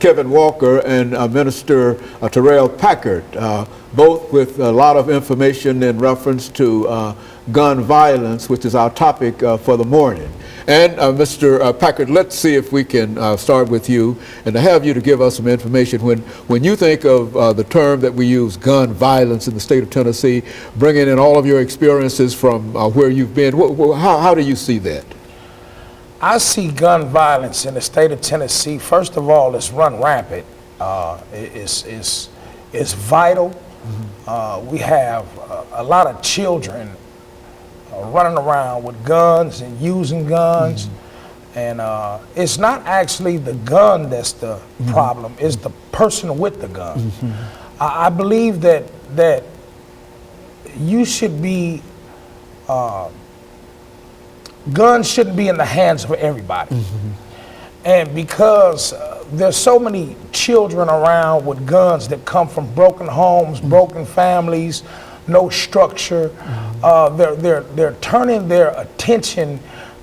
Kevin Walker and Minister Terrell Packard, both with a lot of information in reference to gun violence, which is our topic for the morning. And Mr. Packard, let's see if we can start with you and to have you to give us some information. When you think of the term that we use, gun violence in the state of Tennessee, bringing in all of your experiences from where you've been, how do you see that? I see gun violence in the state of Tennessee. First of all, it's run rampant. It's vital. We have a lot of children running around with guns and using guns, and it's not actually the gun that's the problem, it's the person with the gun. I believe that you should be, guns shouldn't be in the hands of everybody. And because there's so many children around with guns that come from broken homes, broken families, no structure, they're turning their attention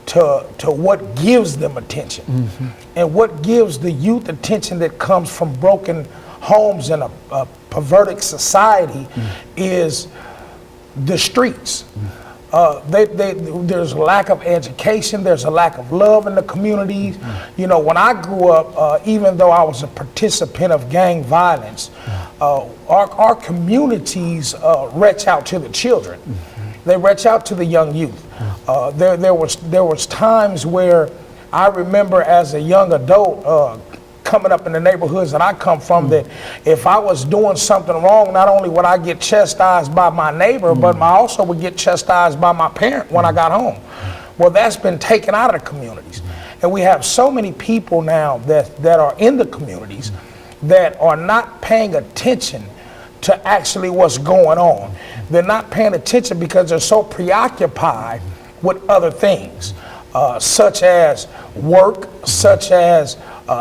to what gives them attention. And what gives the youth attention that comes from broken homes and a perverted society is the streets. There's a lack of education, there's a lack of love in the communities. You know, when I grew up, even though I was a participant of gang violence, our communities reach out to the children. They reach out to the young youth. There was times where I remember as a young adult coming up in the neighborhoods that I come from, that if I was doing something wrong, not only would I get chastised by my neighbor, but I also would get chastised by my parent when I got home. Well, that's been taken out of the communities. And we have so many people now that are in the communities that are not paying attention to actually what's going on. They're not paying attention because they're so preoccupied with other things, such as work, such as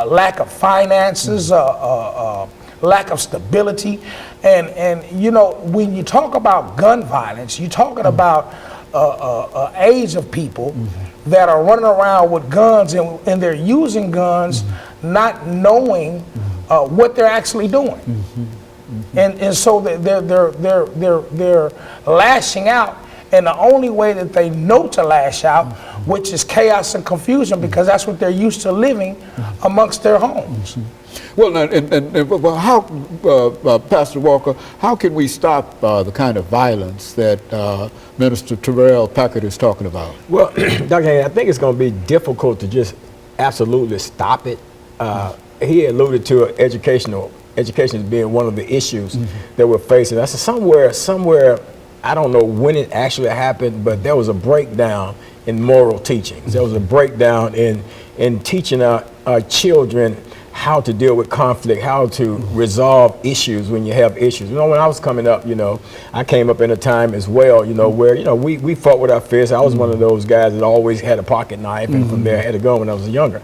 lack of finances, lack of stability. And you know, when you talk about gun violence, you're talking about an age of people that are running around with guns, and they're using guns not knowing what they're actually doing. And so they're lashing out, and the only way that they know to lash out, which is chaos and confusion, because that's what they're used to living amongst their homes. Well, well, how, Pastor Walker, how can we stop the kind of violence that Minister Terrell Packard is talking about? Well, Dr. Haynes, I think it's going to be difficult to just absolutely stop it. He alluded to education as being one of the issues that we're facing. I said somewhere, I don't know when it actually happened, but there was a breakdown in moral teachings. There was a breakdown in teaching our children how to deal with conflict, how to resolve issues when you have issues. You know, when I was coming up, you know, I came up in a time as well, you know, where, you know, we fought with our fists. I was one of those guys that always had a pocket knife, and from there I had a gun when I was young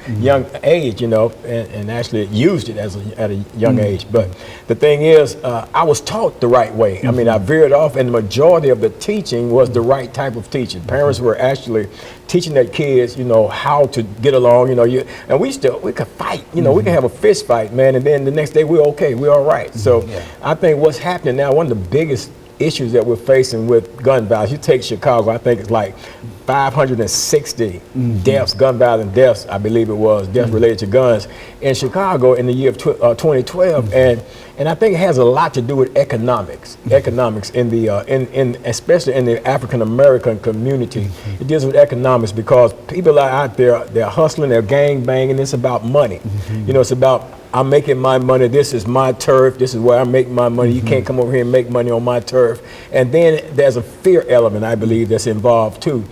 age, you know, and actually used it at a young age. But the thing is, I was taught the right way. I mean, I veered off, and the majority of the teaching was the right type of teaching. Parents were actually teaching their kids, you know, how to get along, you know, and we could fight, you know, we can have a fist fight, man, and then the next day we're okay, we're all right. So I think what's happening now, one of the biggest issues that we're facing with gun violence, you take Chicago, I think it's like 560 deaths, gun violence deaths, I believe it was, deaths related to guns in Chicago in the year of 2012, and I think it has a lot to do with economics in the especially in the African American community. It deals with economics because people are out there, they're hustling, they're gang banging. It's about money. You know, it's about, I'm making my money. This is my turf. This is where I make my money. You can't come over here and make money on my turf. And then there's a fear element, I believe, that's involved too.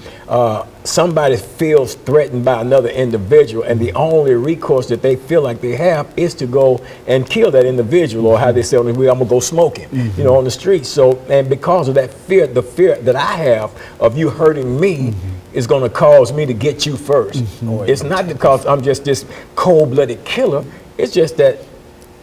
Somebody feels threatened by another individual, and the only recourse that they feel like they have is to go and kill that individual, or how they say, I'm gonna go smoke him, you know, on the street. So, and because of that fear, the fear that I have of you hurting me is gonna cause me to get you first. It's not because I'm just this cold-blooded killer. It's just that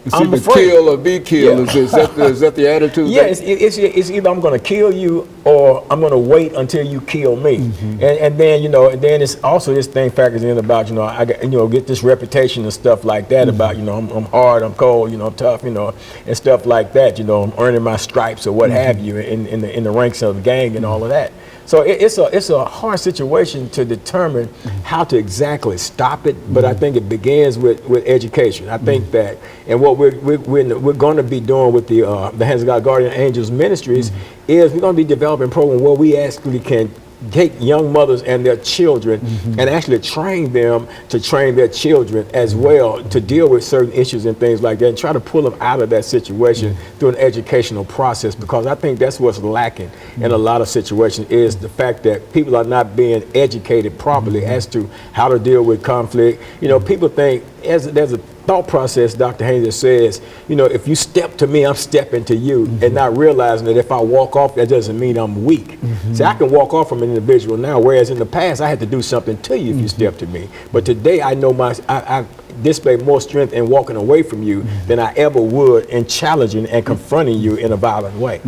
It's I'm either afraid. kill or be killed. Yeah. Is that the attitude? Yeah, it's either I'm going to kill you or I'm going to wait until you kill me. And then, and then it's also this thing factors in about, I got, get this reputation and stuff like that about, I'm hard, I'm cold, I'm tough, and stuff like that. I'm earning my stripes or what have you in the ranks of the gang and all of that. So it's a hard situation to determine how to exactly stop it, but I think it begins with education. I think that, and what we're going to be doing with the Hands of God Guardian Angels Ministries is we're going to be developing a program where we actually can take young mothers and their children and actually train them to train their children as well to deal with certain issues and things like that, and try to pull them out of that situation through an educational process, because I think that's what's lacking in a lot of situations, is the fact that people are not being educated properly as to how to deal with conflict. People think there's a thought process, Dr. Haynes, that says, if you step to me, I'm stepping to you, and not realizing that if I walk off, that doesn't mean I'm weak. See, I can walk off from an individual now, whereas in the past, I had to do something to you if you step to me. But today, I know I display more strength in walking away from you than I ever would in challenging and confronting you in a violent way.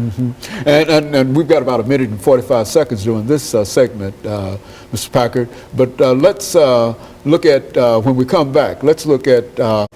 And we've got about 1 minute and 45 seconds during this segment, Mr. Packard. But let's look at, when we come back, let's look at